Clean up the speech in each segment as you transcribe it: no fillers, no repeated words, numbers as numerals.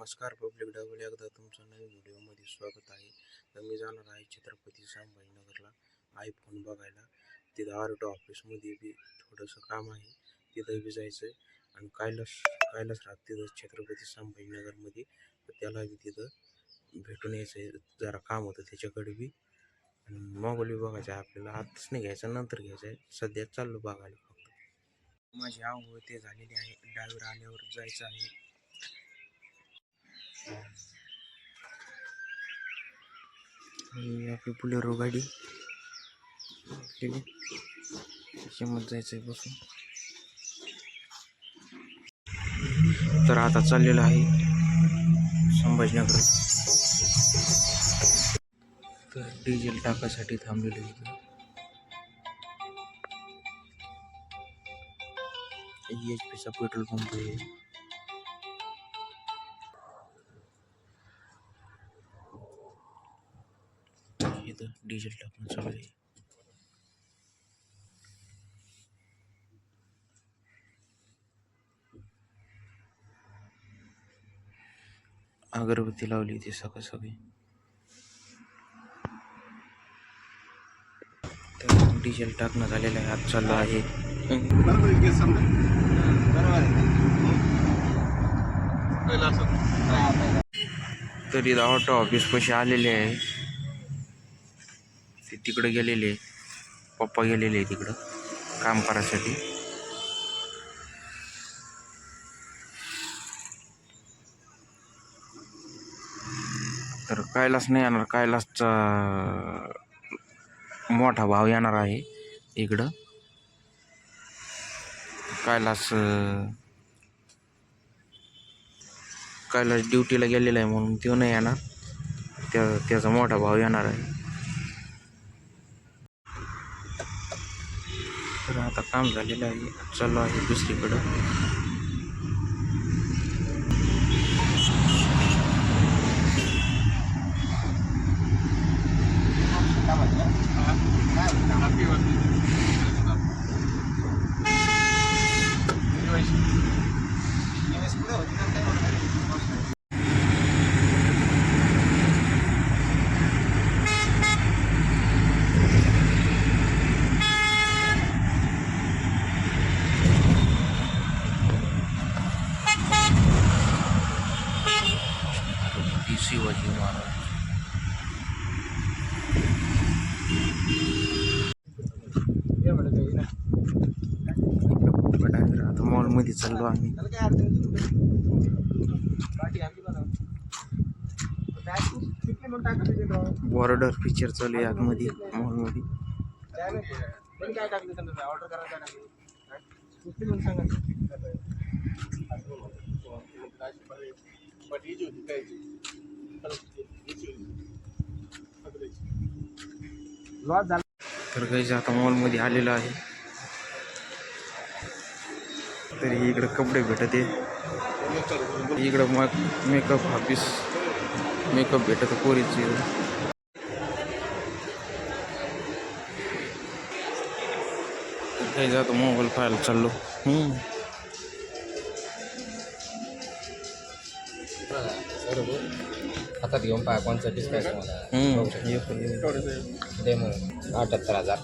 नमस्कार public double एकदा तुमचं नवीन व्हिडिओमध्ये स्वागत आहे. तर मी जाणार आहे छत्रपती संभाजीनगरला आयफोन बघायला. तिथं आरटो ऑफिसमध्ये बी थोडंसं काम आहे, तिथं बी जायचं आहे. आणि कैलास राहत तिथं छत्रपती संभाजीनगरमध्ये, तर त्याला बी तिथं भेटून यायचं आहे. जरा काम होतं त्याच्याकडे बी. आणि मोबाईल बी बघायचं आहे आपल्याला. आत्ताच नाही घ्यायचं, नंतर घ्यायचं आहे. सध्या चाललो बघायला फक्त. माझी आंघोळ ते झालेली आहे. ड्रायव्हर आल्यावर जायचं आहे. आपली बुलेरो गाडी त्याच्यामध्ये जायचं आहे बसून. तर आता चाललेलं आहे संभाजीनगर. तर डिझेल टाकासाठी थांबलेलं आहे. HP चा पेट्रोल पंप आहे. इथं डिझेल टाकणं चालू आहे. अगरबत्ती लावली होती सकाळी. तर डिझेल टाकणं झालेलं आहे. आज चालू आहे. तरी ऑटो ऑफिस पाशी आलेले आहे. ते तिकडे गेलेले, पप्पा गेलेले तिकडं काम करायसाठी. तर कैलास नाही येणार, कैलासचा मोठा भाव येणार आहे इकडं. कैलास ड्युटीला गेलेला आहे म्हणून तो नाही येणार. त्याचा मोठा भाव येणार आहे. तर आता काम झालेलं आहे, चालू आहे दुसरीकडं. शिवाजी महाराज. आता मॉलमध्ये चाललो आम्ही. बॉर्डर पिक्चर चालू आहे आतमध्ये मॉलमध्ये. तर काही आता मॉलमध्ये आलेलं आहे. तरी इकडं कपडे भेटत आहे. इकडं मेकअप ऑफिस, मेकअप भेटत पोरीची. काही जातो मोबाईल पाहायला चाललो. हातात घेऊन पाहा कोणचं डिस्प्ले डेमो 78,000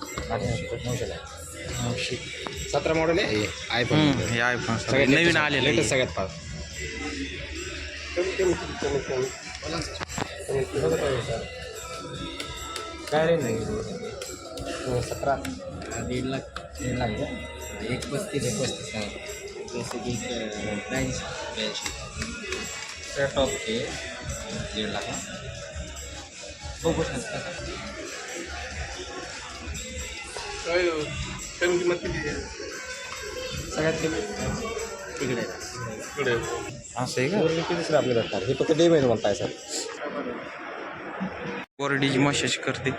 17 मॉडेल आहे. आयफोन हे आयफोन सगळ्यात नवीन आलेलं आहे. सगळ्यात फास्ट. काय रे नाही 17 1.5 लाख 1.35 जैसे की प्राइस सेट ऑफ के 1.5 लाख बघू शकता. किंमत किती आहे सगळ्यात तिकडे असं आहे का? किती आपले भेटणार हे फक्त डे महिने म्हणताय सर. बॉडीची मसाज करते.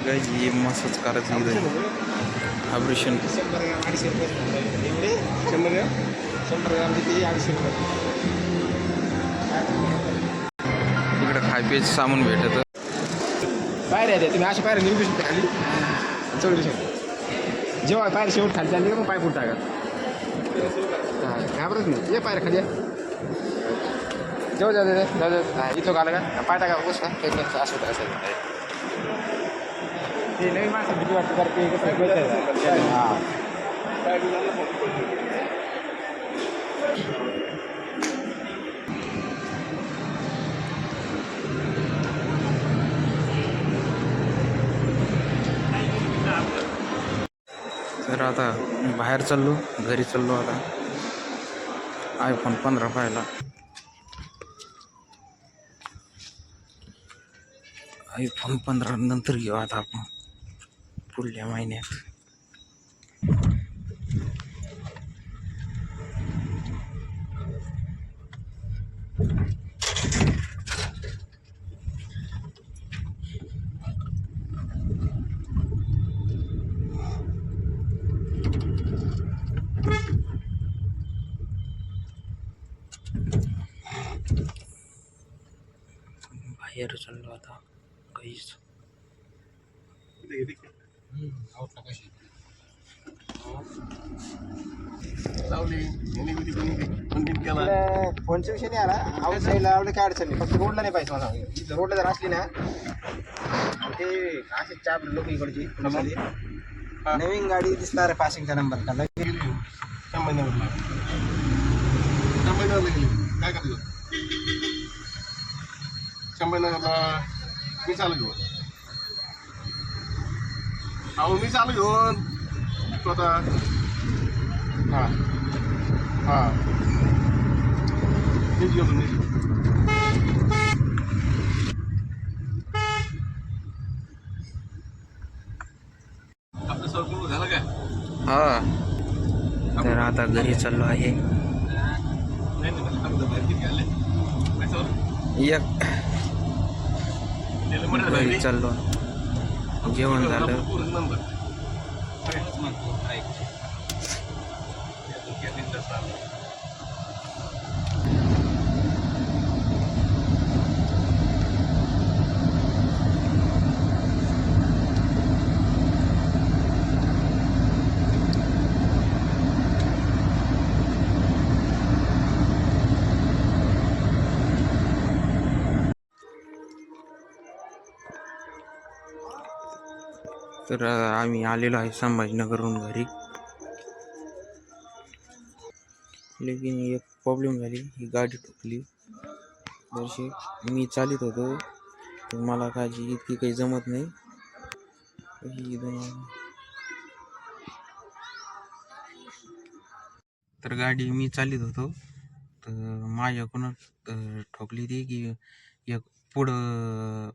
गाईज हे मसाज करायचं इथं ऑपरेशन. 100 ग्राम 250 रुपये एवढे 100 ग्राम किती 250 रुपये. इकडे खाय प्यायचं सामान भेटतं. पायऱ्या द्या तुम्ही अशा पायऱ्या निघू शकता खाली चढू शकता. जेव्हा पायऱ्या शेवट खाली चालली मग पाय फुट टाका. घाबरत नाही. ये पायऱ्या खाली जेव्हा जाऊ इथं आलं का पाय टाका बस ना असं होतं असं. ते नवीन माणसं भीती वाटते तर ते कसं हां. तर आता बाहेर चाललो, घरी चाललो. आता iPhone 15 पाहिला. iPhone 15 नंतर घेऊ आता आपण पुढल्या महिन्यात. बाहेर चाललो आता काहीच. फोनचा विषय नाही आला. आउट साईडला आवडे काय अडचण नाही. फक्त रोडला नाही पाहिजे मला. इथं रोडला जर असली ना ते असे चार लोक इकडची नवीन गाडी दिसणार पासिंगचा नंबर का संभाजीनगरला गेली काय करतो संभाजीनगरला मी चालू घेऊन मी चालू घेऊन स्वतः हां हां नीट घेऊन नीट आपलं सर्व झालं काय. हा तर आता घरी चाललो आहे. घरी चाललो. जेवण झालं. तर आम्ही आलेलो आहे संभाजीनगरहून घरी. लेकिन एक प्रॉब्लेम झाली. ही गाडी ठोकली. जशी मी चालित होतो तर मला काळजी इतकी काही जमत नाही. तर गाडी मी चालित होतो तर माझ्याकडून ठोकली ती की एक पुढं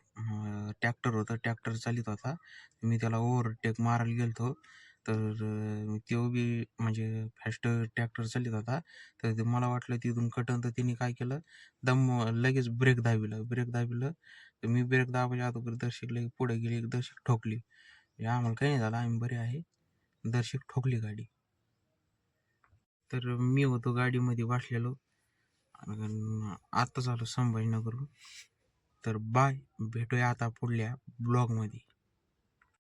ट्रॅक्टर होतं. ट्रॅक्टर चालित होता. मी त्याला ओव्हरटेक मारायला गेलतो तर तो बी म्हणजे फास्ट ट्रॅक्टर चालित होता. तर ते मला वाटलं तिथून कटन तर तिने काय केलं लगेच ब्रेक दाबिलं. तर मी ब्रेक दाबायच्या अगोदर दर्शक लगे पुढे गेली. दर्शक ठोकली. आम्हाला काही नाही झालं. आम्ही बरे आहे. दर्शक ठोकली गाडी. तर मी होतो गाडीमध्ये बसलेलो. आता झालो संभाजीनगरहून. तर बाय भेटूया आता पुढल्या ब्लॉगमध्ये.